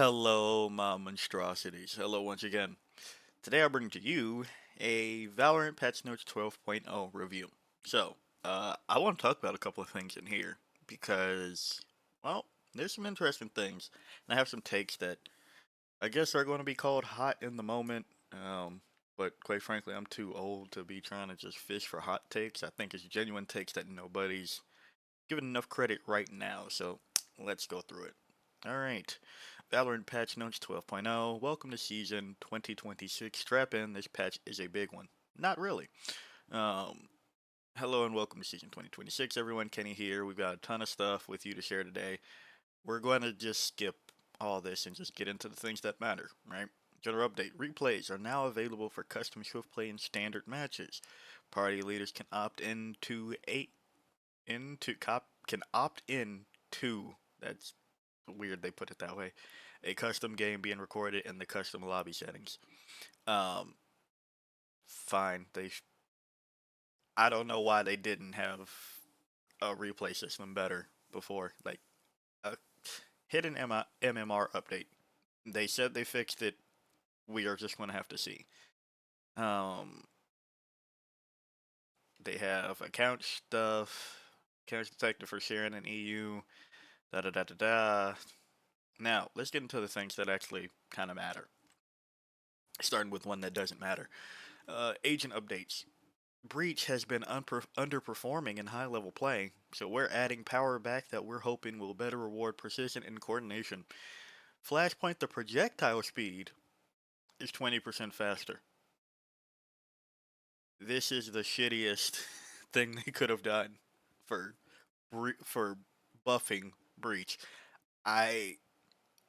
Hello, my monstrosities. Hello once again. Today I bring to you a Valorant Patch Notes 12.0 review. I want to talk about a couple of things in here because, well, there's some interesting things. And I have some takes that I guess are going to be called hot in the moment. But quite frankly, I'm too old to be trying to just fish for hot takes. I think it's genuine takes that nobody's given enough credit right now. So let's go through it. Alright. Valorant patch notes 12.0. Welcome to season 2026. Strap in, this patch is a big one. Not really. Um, Hello and welcome to season 2026, everyone. Kenny here. We've got a ton of stuff with you to share today. We're going to just skip all this and just get into the things that matter, right? General update. Replays are now available for custom swift play and standard matches. Party leaders can opt in to that's weird they put it that way. A custom game being recorded in the custom lobby settings. Um, Fine. I don't know why they didn't have a replay system better before. Like a hidden MMR update. They said they fixed it. We are just going to have to see. Um, they have account stuff, account detected for sharing an EU. Da da da da da. Now let's get into the things that actually kind of matter. Starting with one that doesn't matter. Agent updates. Breach has been underperforming in high level play, so we're adding power back that we're hoping will better reward precision and coordination. Flashpoint, the projectile speed is 20% faster. This is the shittiest thing they could have done for for buffing Breach. I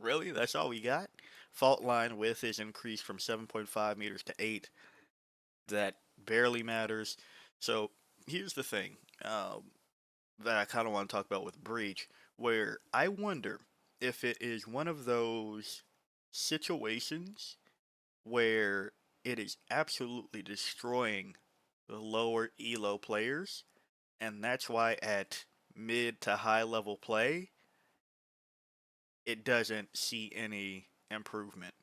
really, that's all we got. Fault line width is increased from 7.5 meters to 8. That barely matters. So here's the thing that I kind of want to talk about with Breach, where I wonder if it is one of those situations where it is absolutely destroying the lower elo players, and that's why at mid to high level play, it doesn't see any improvement.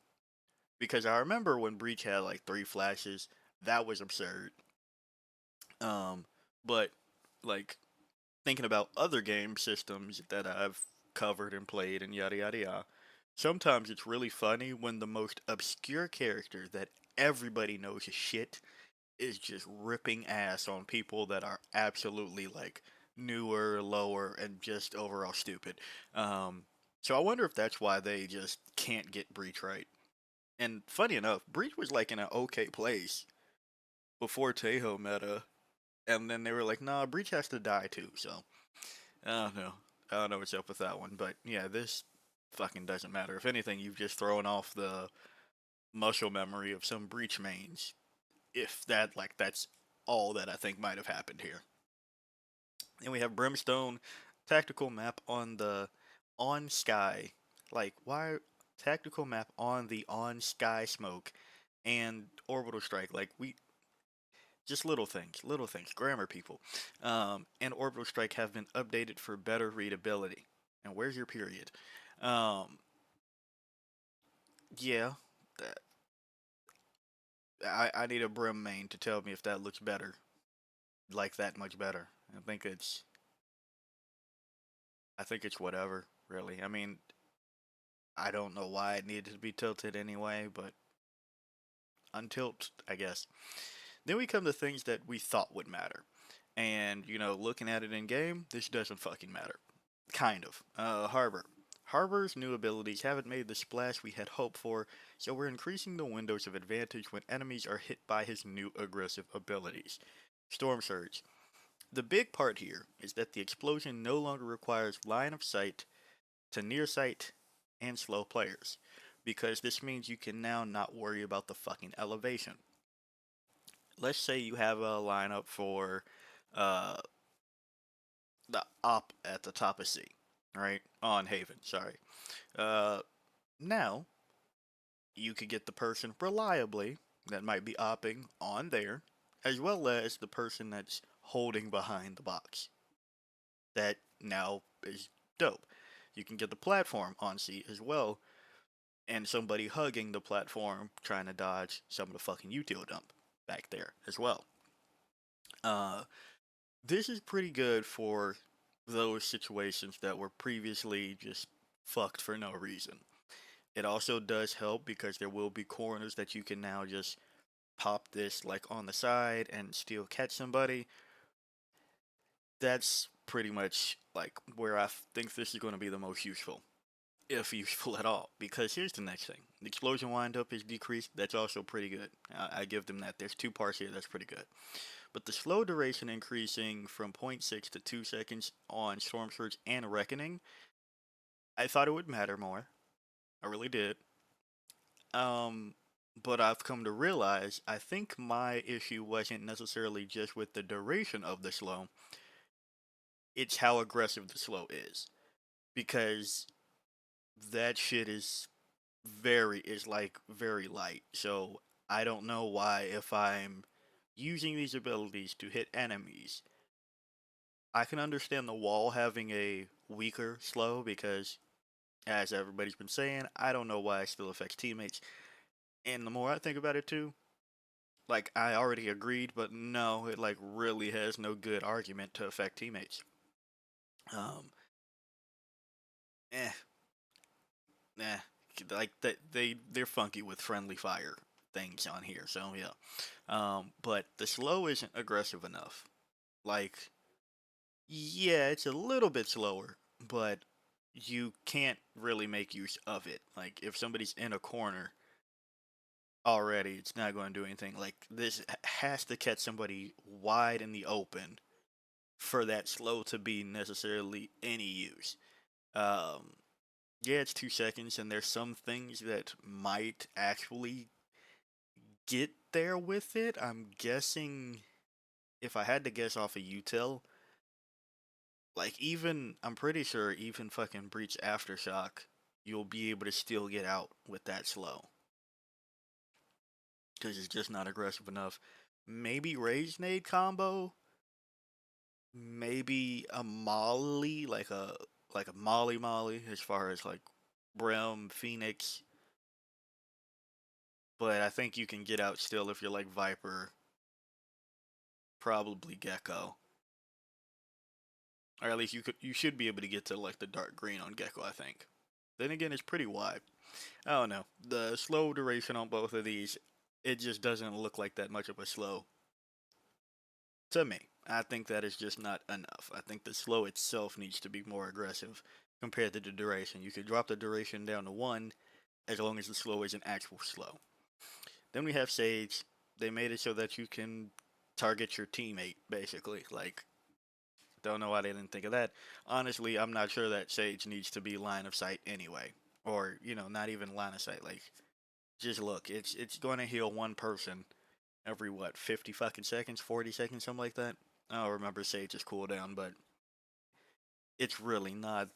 Because I remember when Breach had like 3 flashes, that was absurd. Um, but like thinking about other game systems that I've covered and played and yada yada yada, sometimes it's really funny when the most obscure character that everybody knows is shit is just ripping ass on people that are absolutely like newer, lower, and just overall stupid. So I wonder if that's why they just can't get Breach right. And funny enough, Breach was like in an okay place before Tejo meta, and then they were like, "Nah, Breach has to die too." So I don't know. I don't know what's up with that one, but yeah, this fucking doesn't matter. If anything, you've just thrown off the muscle memory of some Breach mains. If that, like, that's all that I think might have happened here. And we have Brimstone tactical map on the on sky. Like, why tactical map on the on sky smoke and orbital strike? Like, we just little things, grammar people. And orbital strike have been updated for better readability. And where's your period? Um, yeah, that, I need a brim main to tell me if that looks better, like that much better. I think it's whatever, really. I mean, I don't know why it needed to be tilted anyway, but untilt, I guess. Then we come to things that we thought would matter. And, looking at it in game, this doesn't fucking matter. Kind of. Harbor. Harbor's new abilities haven't made the splash we had hoped for, so we're increasing the windows of advantage when enemies are hit by his new aggressive abilities. Storm Surge. The big part here is that the explosion no longer requires line of sight to near sight and slow players, because this means you can now not worry about the fucking elevation. Let's say you have a lineup for uh, the op at the top of C, right? On Haven, sorry. Uh, Now, you could get the person reliably that might be opping on there, as well as the person that's holding behind the box. That now is dope. You can get the platform on C as well, and somebody hugging the platform trying to dodge some of the fucking util dump back there as well. Uh, this is pretty good for those situations that were previously just fucked for no reason. It also does help because there will be corners that you can now just pop this like on the side and still catch somebody. That's pretty much like where I think this is going to be the most useful, if useful at all. Because here's the next thing: the explosion windup is decreased. That's also pretty good. I give them that. There's two parts here. That's pretty good. But the slow duration increasing from zero point 0.6 to 2 seconds on Storm Surge and Reckoning, I thought it would matter more. I really did. Um, but I've come to realize I think my issue wasn't necessarily just with the duration of the slow, it's how aggressive the slow is. Because that shit is like very light. So I don't know why if I'm using these abilities to hit enemies, I can understand the wall having a weaker slow because as everybody's been saying, I don't know why it still affects teammates. And the more I think about it too, like I already agreed, but no, it like really has no good argument to affect teammates. Um, eh, eh, like they're funky with friendly fire things on here, so yeah. But the slow isn't aggressive enough. Like, yeah, it's a little bit slower, but you can't really make use of it. Like, if somebody's in a corner already, it's not going to do anything. Like, this has to catch somebody wide in the open for that slow to be necessarily any use. Um, yeah, it's 2 seconds, and there's some things that might actually get there with it. I'm guessing if I had to guess off a util, like even I'm pretty sure even fucking Breach Aftershock, you'll be able to still get out with that slow because it's just not aggressive enough. Maybe Rage Nade combo, maybe a Molly like a Molly as far as like Brim Phoenix, but I think you can get out still if you're like Viper, probably Gecko. Or at least you should be able to get to like the dark green on Gecko, I think. Then again, it's pretty wide. I don't know. The slow duration on both of these, it just doesn't look like that much of a slow to me. I think that is just not enough. I think the slow itself needs to be more aggressive compared to the duration. You could drop the duration down to 1 as long as the slow is an actual slow. Then we have Sage. They made it so that you can target your teammate, basically. Like, don't know why they didn't think of that. Honestly, I'm not sure that Sage needs to be line of sight anyway. Or, not even line of sight. Like, just look, it's going to heal one person every what, 50 fucking seconds, 40 seconds, something like that. I don't remember Sage's cooldown, but it's really not.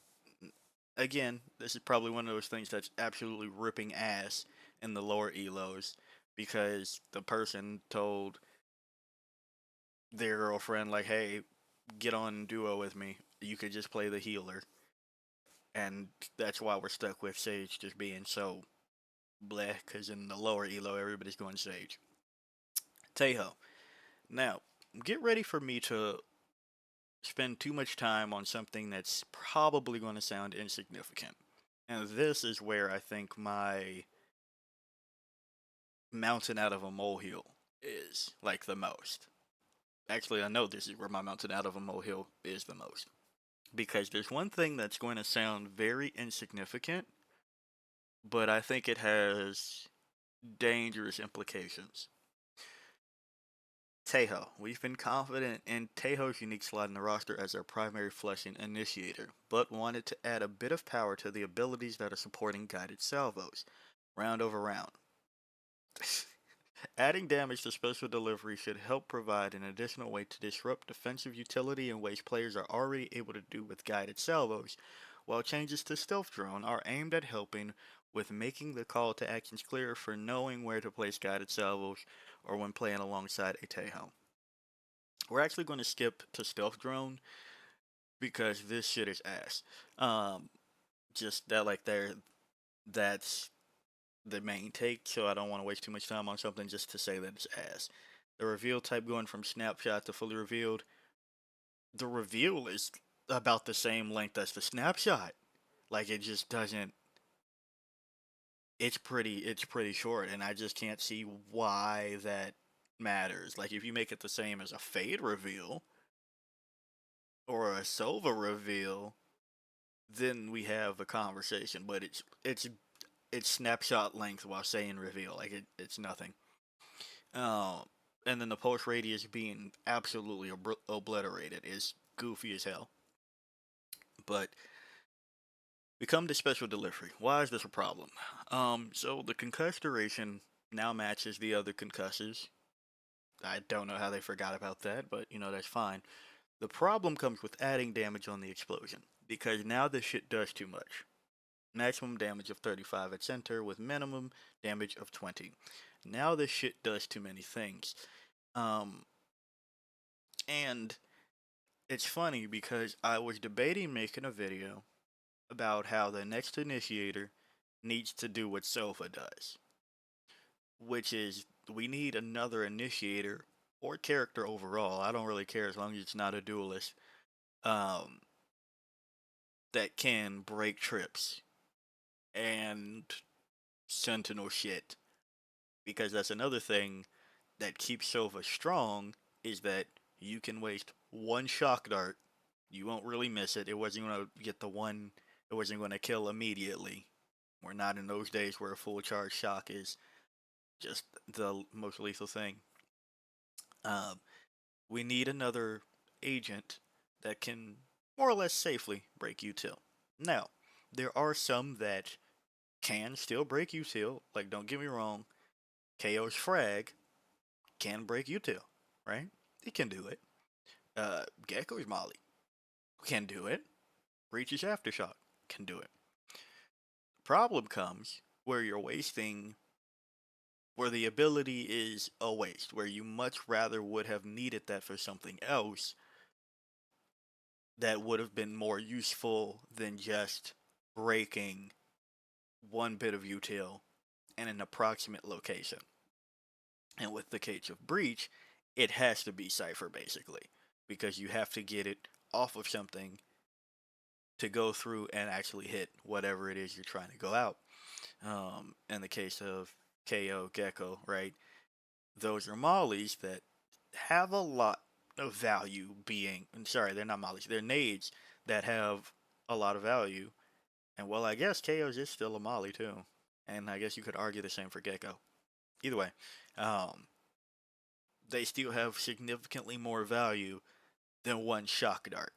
Again, this is probably one of those things that's absolutely ripping ass in the lower elos because the person told their girlfriend like, "Hey, get on duo with me. You could just play the healer," and that's why we're stuck with Sage just being so bleh. Because in the lower elo, everybody's going Sage. Tejo. Now, get ready for me to spend too much time on something that's probably going to sound insignificant. And this is where I think my mountain out of a molehill is like the most. Actually, I know this is where my mountain out of a molehill is the most. Because there's one thing that's going to sound very insignificant, but I think it has dangerous implications. Tejo. We've been confident in Tejo's unique slot in the roster as our primary flushing initiator, but wanted to add a bit of power to the abilities that are supporting guided salvos, round over round. Adding damage to special delivery should help provide an additional way to disrupt defensive utility in ways players are already able to do with guided salvos, while changes to stealth drone are aimed at helping with making the call to actions clearer for knowing where to place guided salvos or when playing alongside a Tejo. We're actually going to skip to stealth drone because this shit is ass. Um, just that like there, that's. the main take, so I don't want to waste too much time on something just to say that it's ass. The reveal type going from snapshot to fully revealed, the reveal is about the same length as the snapshot. Like it just doesn't. It's pretty short, and I just can't see why that matters. Like if you make it the same as a fade reveal or a Sova reveal, then we have a conversation. But it's snapshot length while saying reveal. Like it's nothing. Um, and then the post radius being absolutely obliterated is goofy as hell. But we come to special delivery. Why is this a problem? So the concuss duration now matches the other concussors. I don't know how they forgot about that, but that's fine. The problem comes with adding damage on the explosion because now this shit does too much. Maximum damage of 35 at center with minimum damage of 20. Now this shit does too many things. Um, and it's funny because I was debating making a video about how the next initiator needs to do what Sofa does, which is we need another initiator or character overall. I don't really care as long as it's not a duelist. Um, that can break trips and sentinel shit, because that's another thing that keeps Sova strong is that you can waste one shock dart. You won't really miss it. It wasn't going to get the one. It wasn't going to kill immediately. We're not in those days where a full charge shock is just the most lethal thing. Um, we need another agent that can more or less safely break util. Now, there are some that can still break util. Like, don't get me wrong, KO's frag can break util, right? It can do it. Gecko's molly can do it. Breach's aftershock can do it. Problem comes where you're wasting, where the ability is a waste, where you much rather would have needed that for something else that would have been more useful than just breaking one bit of util in an approximate location. And with the Cage of Breach, it has to be Cypher basically, because you have to get it off of something to go through and actually hit whatever it is you're trying to go out. In the case of KO Gecko, right? Those are mollies that have a lot of value being. I'm sorry, they're not mollies. They're nades that have a lot of value. And well, I guess KO's is still a molly too. And I guess you could argue the same for Gecko. Either way, um, they still have significantly more value than one shock dart.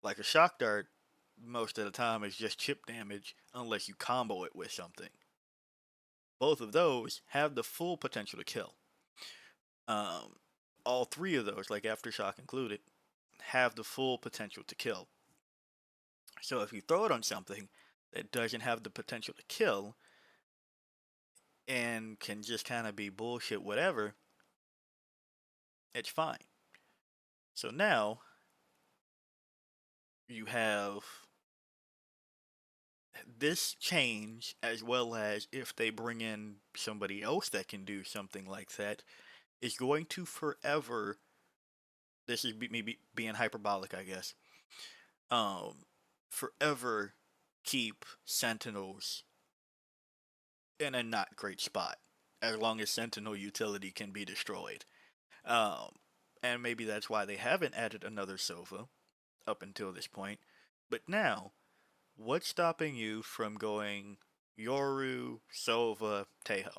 Like a shock dart, most of the time is just chip damage unless you combo it with something. Both of those have the full potential to kill. Um, all three of those, like aftershock included, have the full potential to kill. So if you throw it on something that doesn't have the potential to kill and can just kind of be bullshit, whatever, it's fine. So now you have this change, as well as if they bring in somebody else that can do something like that, is going to forever. This is me being hyperbolic, I guess. Um, Forever keep Sentinels in a not great spot, as long as Sentinel utility can be destroyed. Um, and maybe that's why they haven't added another Sova up until this point. But now, what's stopping you from going Yoru, Sova, Teho?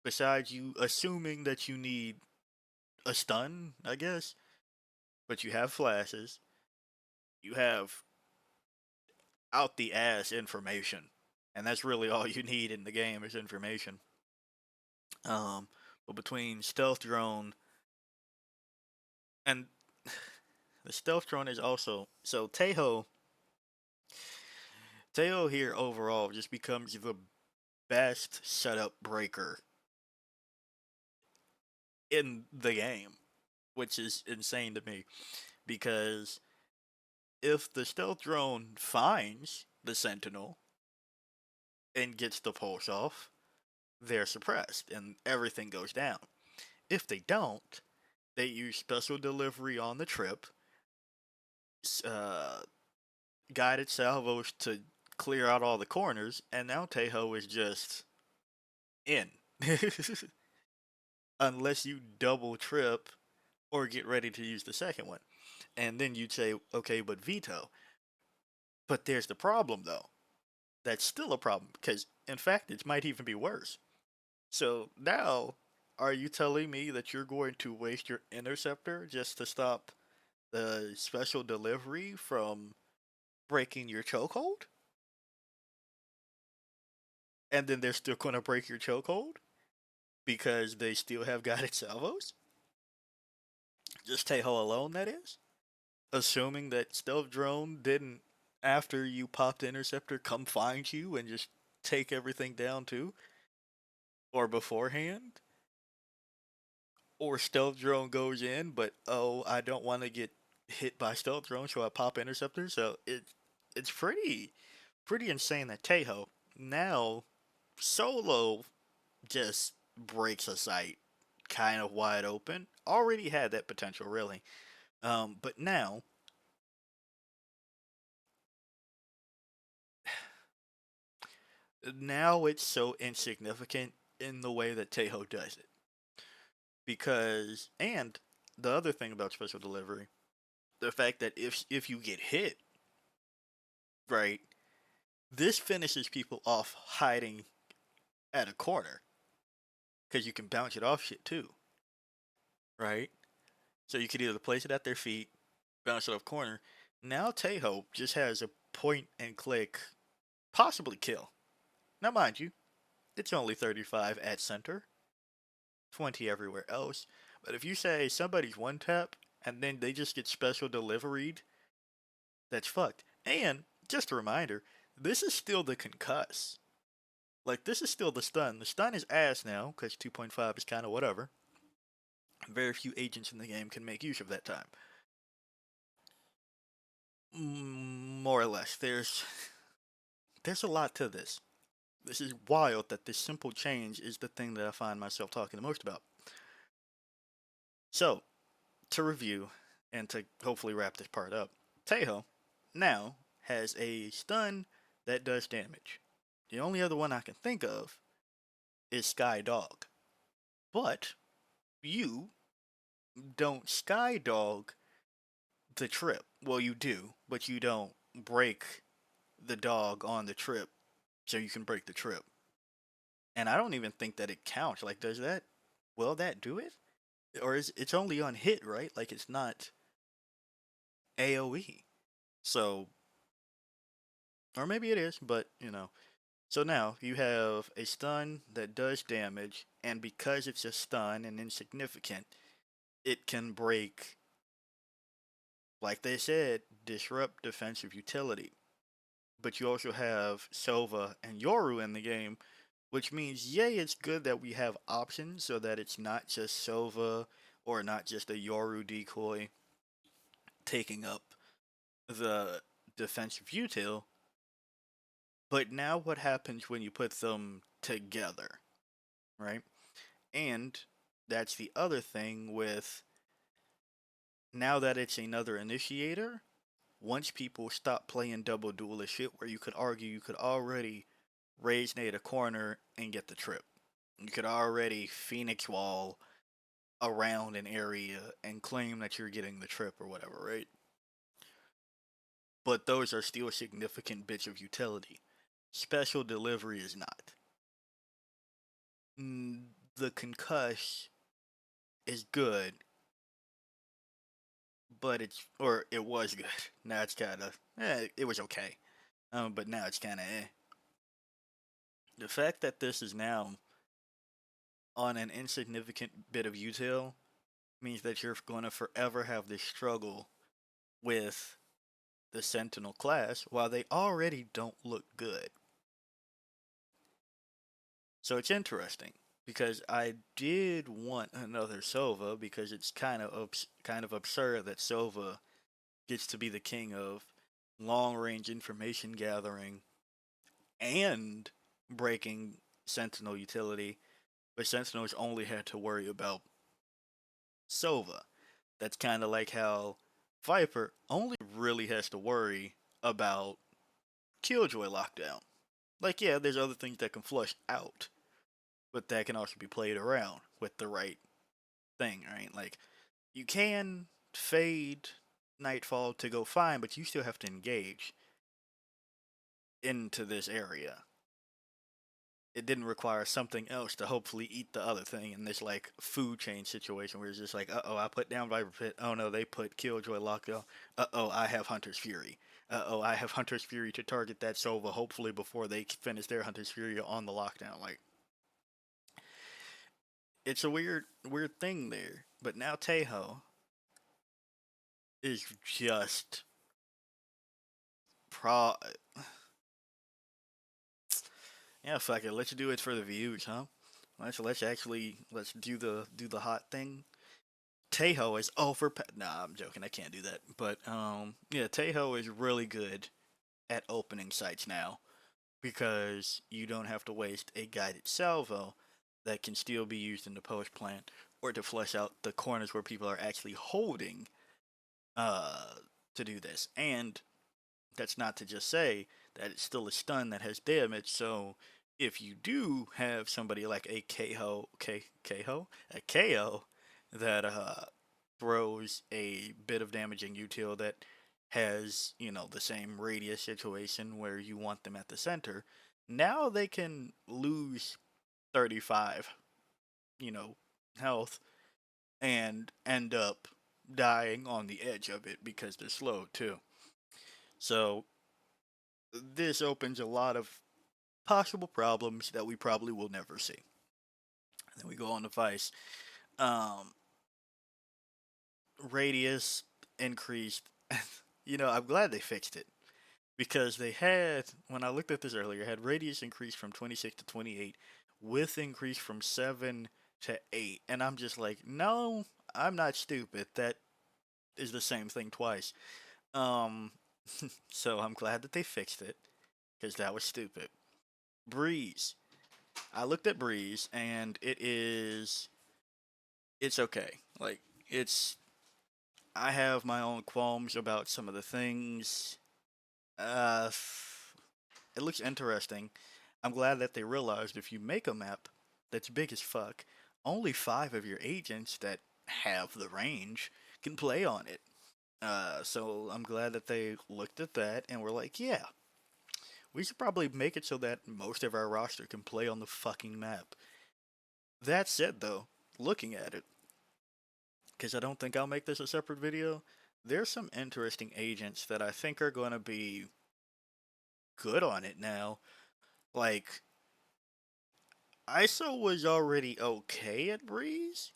Besides you assuming that you need a stun, I guess, but you have flashes, you have out the ass information, and that's really all you need in the game is information. Um, but between stealth drone and the stealth drone is also so Teho here overall just becomes the best setup breaker in the game, which is insane to me because if the stealth drone finds the sentinel, and gets the pulse off, they're suppressed and everything goes down. If they don't, they use special delivery on the trip, uh, guided salvos to clear out all the corners, and now Tejo is just in. Unless you double trip or get ready to use the second one. And then you'd say, okay, but veto. But there's the problem, though. That's still a problem, because in fact, it might even be worse. So now, are you telling me that you're going to waste your interceptor just to stop the special delivery from breaking your chokehold? And then they're still going to break your chokehold because they still have guided salvos? Just Tejo alone, that is? Assuming that stealth drone didn't, after you popped the interceptor, come find you and just take everything down too, or beforehand, or stealth drone goes in, but oh, I don't want to get hit by stealth drone, so I pop interceptor. So it's pretty insane that Tejo now solo just breaks a site kind of wide open. Already had that potential, really. But now it's so insignificant in the way that Tejo does it. Because and the other thing about special delivery, the fact that if you get hit, right, this finishes people off hiding at a corner because you can bounce it off shit too, right? So you could either place it at their feet, bounce it off corner. Now Tejo just has a point and click, possibly kill. Now mind you, it's only 35 at center, 20 everywhere else. But if you say somebody's one tap and then they just get special deliveried, that's fucked. And just a reminder, this is still the concuss. Like, this is still the stun. The stun is ass now, because 2.5 is kind of whatever. Very few agents in the game can make use of that time. More or less. There's a lot to this. This is wild that this simple change is the thing that I find myself talking the most about. So, to review, and to hopefully wrap this part up, Tejo now has a stun that does damage. The only other one I can think of is Sky Dog. But you don't Sky Dog the trip. Well, you do, but you don't break the dog on the trip so you can break the trip. And I don't even think that it counts. Like, does that, will that do it? Or is it's only on hit, right? Like, it's not AoE. So, or maybe it is, but So now you have a stun that does damage, and because it's a stun and insignificant, it can break, like they said, disrupt defensive utility. But you also have Sova and Yoru in the game, which means, yay, it's good that we have options so that it's not just Sova or not just a Yoru decoy taking up the defensive util. But now what happens when you put them together, right? And that's the other thing with now that it's another initiator, once people stop playing double duelist shit where you could argue you could already rage nade a corner and get the trip. You could already Phoenix Wall around an area and claim that you're getting the trip or whatever, right? But those are still significant bits of utility. Special delivery is not. The concuss is good, but it was good. Now it's kind of, it was okay. But now it's kind of eh. The fact that this is now on an insignificant bit of util means that you're going to forever have this struggle with the Sentinel class while they already don't look good. So it's interesting because I did want another Sova because it's kind of absurd that Sova gets to be the king of long range information gathering and breaking Sentinel utility, but Sentinels only had to worry about Sova. That's kind of like how Viper only really has to worry about Killjoy lockdown. Like, yeah, there's other things that can flush out, but that can also be played around with the right thing, right? Like, you can fade Nightfall to go fine, but you still have to engage into this area. It didn't require something else to hopefully eat the other thing in this like food chain situation where it's just like, oh, I put down Viper Pit. Oh no, they put Killjoy lockdown. Oh, I have Hunter's Fury. Oh, I have Hunter's Fury to target that Sova hopefully before they finish their Hunter's Fury on the lockdown. Like, it's a weird thing there. But now Tejo is just pro. Yeah, fuck it. Let's do it for the views, huh? Let's do the hot thing. Tejo is over. Nah, I'm joking. I can't do that. But yeah, Tejo is really good at opening sites now because you don't have to waste a guided salvo that can still be used in the post plant or to flesh out the corners where people are actually holding uh to do this. And that's not to just say that it's still a stun that has damage. So if you do have somebody like a a KO that throws a bit of damaging util that has, you know, the same radius situation where you want them at the center, now they can lose 35, you know, health and end up dying on the edge of it because they're slow too. So this opens a lot of possible problems that we probably will never see. And then we go on to Vice. Um, Radius increased. You know, I'm glad they fixed it because they had, when I looked at this earlier, had radius increase from 26 to 28, width increase from 7 to 8. And I'm just like, no, I'm not stupid. That is the same thing twice. Um, so I'm glad that they fixed it because that was stupid. Breeze. I looked at Breeze and it's okay. Like it's I have my own qualms about some of the things. Uh it looks interesting. I'm glad that they realized if you make a map that's big as fuck, only 5 of your agents that have the range can play on it. So I'm glad that they looked at that and were like, yeah, we should probably make it so that most of our roster can play on the fucking map. That said, though, looking at it, because I don't think I'll make this a separate video, there's some interesting agents that I think are going to be good on it now. Like, ISO was already okay at Breeze,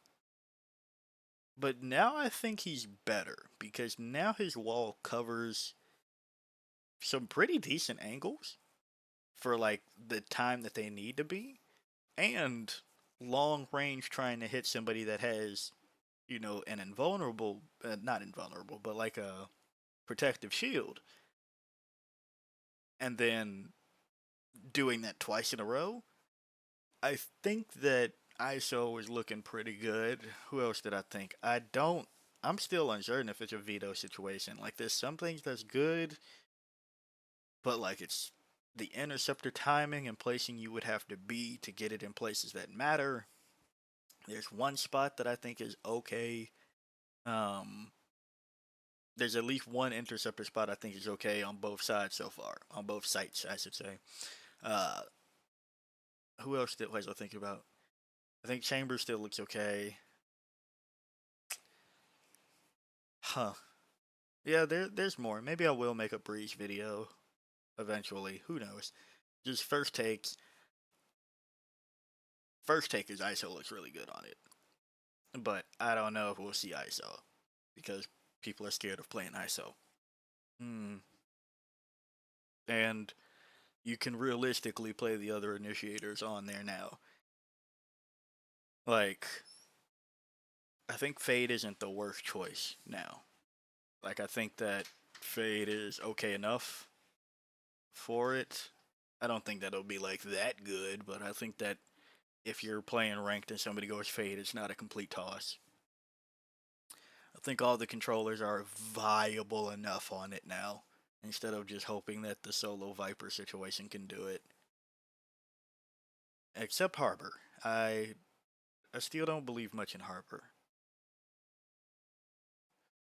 but now I think he's better because now his wall covers some pretty decent angles for like the time that they need to be, and long range trying to hit somebody that has, you know, an invulnerable, not invulnerable, but like a protective shield, and then doing that twice in a row. I think that ISO is looking pretty good. Who else did I think? I'm still uncertain if it's a veto situation. Like, there's some things that's good, but like it's the interceptor timing and placing you would have to be to get it in places that matter. There's one spot that I think is okay. Um, there's at least one interceptor spot I think is okay on both sides so far, on both sites, I should say. Uh, who else was I thinking about? I think Chambers still looks okay. Huh. Yeah, there's more. Maybe I will make a Breeze video eventually. Who knows? Just first takes. First take is ISO looks really good on it, but I don't know if we'll see ISO because people are scared of playing ISO. Hmm. And you can realistically play the other initiators on there now. Like, I think Fade isn't the worst choice now. Like, I think that Fade is okay enough for it. I don't think that'll be like that good, but I think that if you're playing ranked and somebody goes fade, it's not a complete toss. I think all the controllers are viable enough on it now, instead of just hoping that the solo Viper situation can do it. Except Harbor. I still don't believe much in Harbor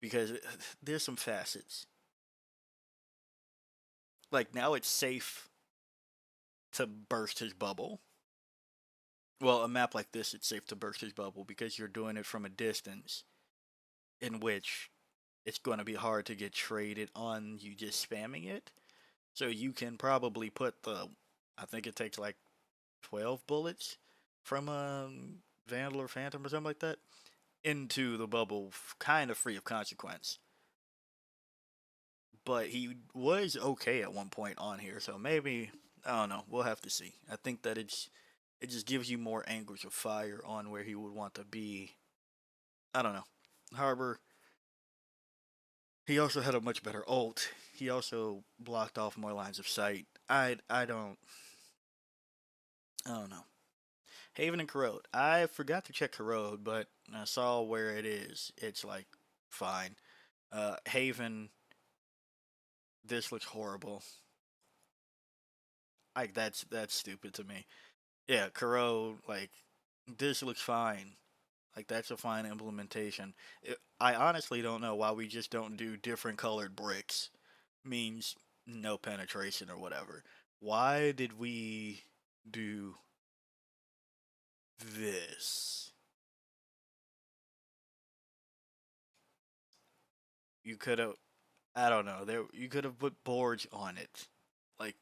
because there's some facets. Like now it's safe to burst his bubble. Well, a map like this, it's safe to burst his bubble because you're doing it from a distance in which it's going to be hard to get traded on you just spamming it. So you can probably put I think it takes like 12 bullets from a Vandal or Phantom or something like that into the bubble, kind of free of consequence. But he was okay at one point on here, so maybe I don't know. We'll have to see. I think that it just gives you more angles of fire on where he would want to be. I don't know. Harbor. He also had a much better ult. He also blocked off more lines of sight. I don't know. Haven and Corrode. I forgot to check Corrode, but I saw where it is. It's like fine. Haven. This looks horrible. Like that's stupid to me. Yeah, Corrode. Like this looks fine. Like that's a fine implementation. I honestly don't know why we just don't do different colored bricks. Means no penetration or whatever. Why did we do this? You could have. I don't know. There you could have put boards on it, like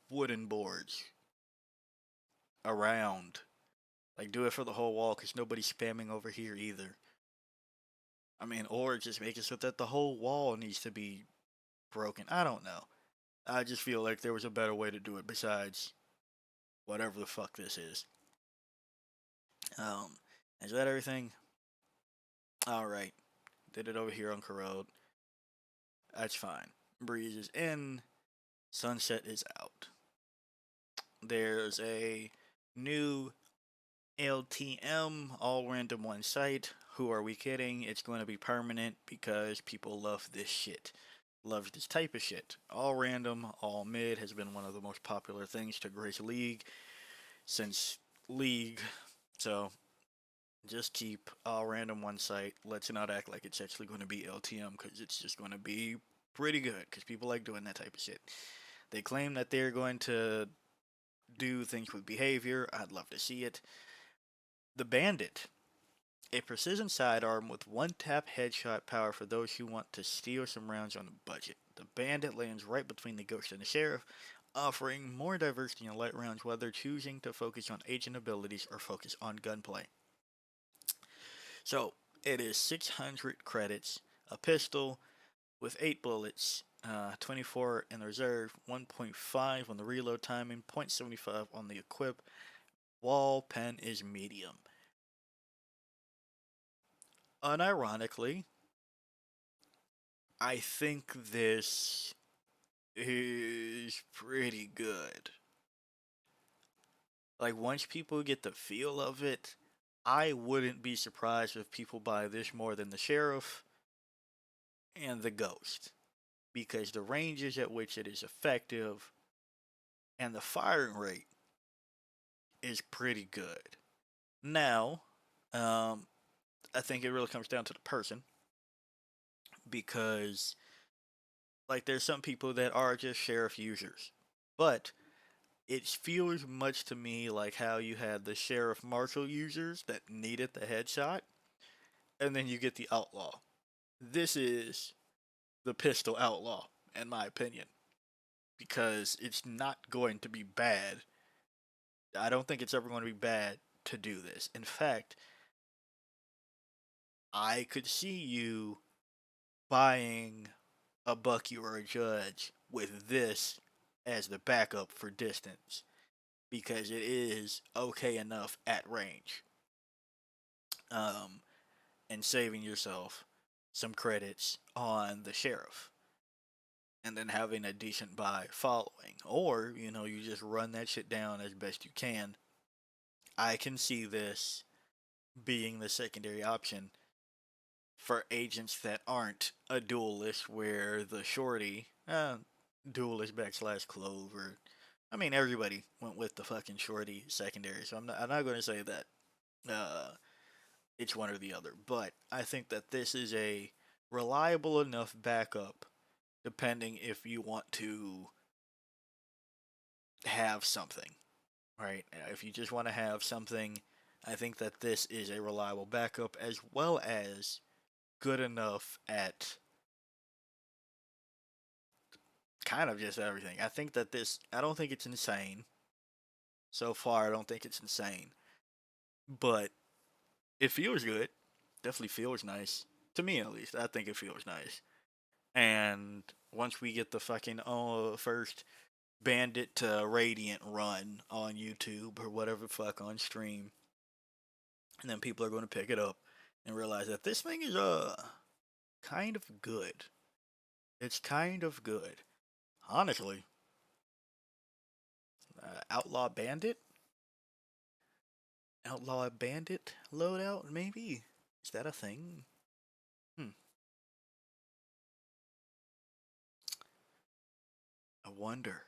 wooden boards around. Like do it for the whole wall, cause nobody's spamming over here either. I mean, or just make it so that the whole wall needs to be broken. I don't know. I just feel like there was a better way to do it besides whatever the fuck this is. Um, is that everything? All right, did it over here on Corrode. That's fine. Breeze is in. Sunset is out. There's a new LTM, all random one site. Who are we kidding? It's going to be permanent because people love this shit. Love this type of shit. All random, all mid has been one of the most popular things to grace League since League. So just keep all random one site. Let's not act like it's actually going to be LTM because it's just going to be pretty good because people like doing that type of shit. They claim that they're going to do things with behavior. I'd love to see it. The Bandit, a precision sidearm with one tap headshot power for those who want to steal some rounds on a budget. The Bandit lands right between the Ghost and the Sheriff, offering more diversity in light rounds, whether choosing to focus on agent abilities or focus on gunplay. So it is 600 credits, a pistol with 8 bullets, 24 in the reserve, 1.5 on the reload timing, 0.75 on the equip. Wall pen is medium. Unironically, I think this is pretty good. Like, once people get the feel of it, I wouldn't be surprised if people buy this more than the Sheriff and the Ghost. Because the ranges at which it is effective and the firing rate is pretty good. Now, um, I think it really comes down to the person because, like, there's some people that are just Sheriff users. But it feels much to me like how you had the Sheriff Marshal users that needed the headshot, and then you get the Outlaw. This is the Pistol Outlaw, in my opinion, because it's not going to be bad. I don't think it's ever going to be bad to do this. In fact, I could see you buying a Bucky or a Judge with this as the backup for distance because it is okay enough at range. Um, and saving yourself some credits on the Sheriff. and then having a decent buy following. Or, you just run that shit down as best you can. I can see this being the secondary option for agents that aren't a duelist, where the shorty, duelist backslash clover. I mean, everybody went with the fucking shorty secondary, so I'm not going to say that uh, it's one or the other. But I think that this is a reliable enough backup, depending if you want to have something, right? If you just want to have something, I think that this is a reliable backup, as well as good enough at kind of just everything. I don't think it's insane. So far, I don't think it's insane. But it feels good. Definitely feels nice. To me, at least. I think it feels nice. And once we get the fucking first Bandit to Radiant run on YouTube or whatever the fuck on stream, and then people are going to pick it up and realize that this thing is kind of good. It's kind of good. Honestly, Outlaw Bandit? Outlaw Bandit loadout, maybe? Is that a thing? Hmm. I wonder.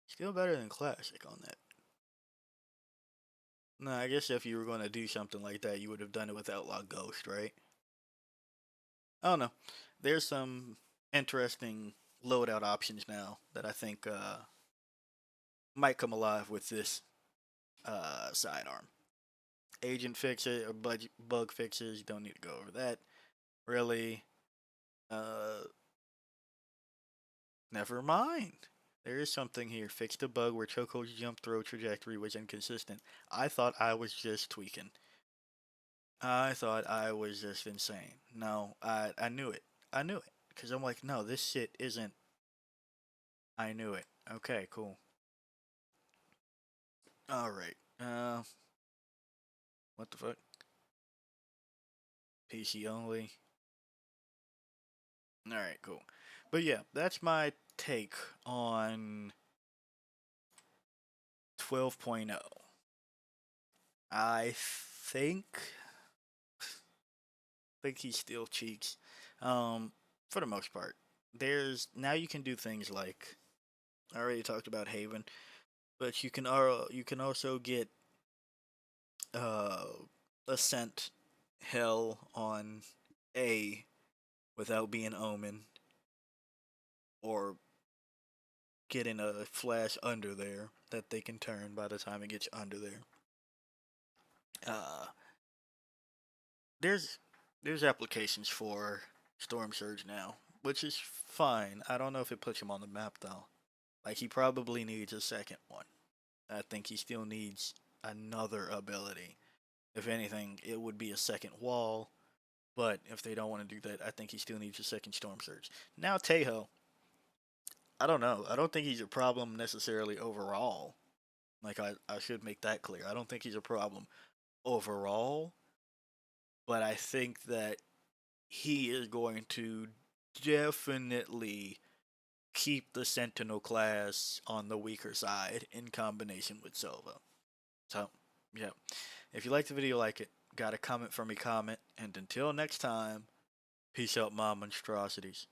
Still better than Classic on that. No, I guess if you were going to do something like that, you would have done it with Outlaw Ghost, right? I don't know. There's some interesting loadout options now that I think might come alive with this sidearm. Agent fixes or bug fixes, you don't need to go over that. Really, uh, never mind. There is something here. Fixed a bug where Choco's jump throw trajectory was inconsistent. I thought I was just tweaking. I thought I was just insane. No, I knew it. I knew it. Because I'm like, no, this shit isn't. I knew it. Okay, cool. Alright. What the fuck? PC only. Alright, cool. But yeah, that's my take on 12.0. I think he still cheeks. For the most part. There's now you can do things like I already talked about Haven, but you can also get uh Ascent Hell on A without being Omen, or getting a flash under there that they can turn by the time it gets under there. Uh, there's there's applications for Storm Surge now, which is fine. I don't know if it puts him on the map though. Like he probably needs a second one. I think he still needs another ability. If anything, it would be a second wall. But if they don't want to do that, I think he still needs a second Storm Surge. Now Tejo, I don't know. I don't think he's a problem necessarily overall. Like I should make that clear. I don't think he's a problem overall, but I think that he is going to definitely keep the Sentinel class on the weaker side in combination with Sova. So, yeah. If you like the video, like it. Got a comment for me, comment. And until next time, peace out, my monstrosities.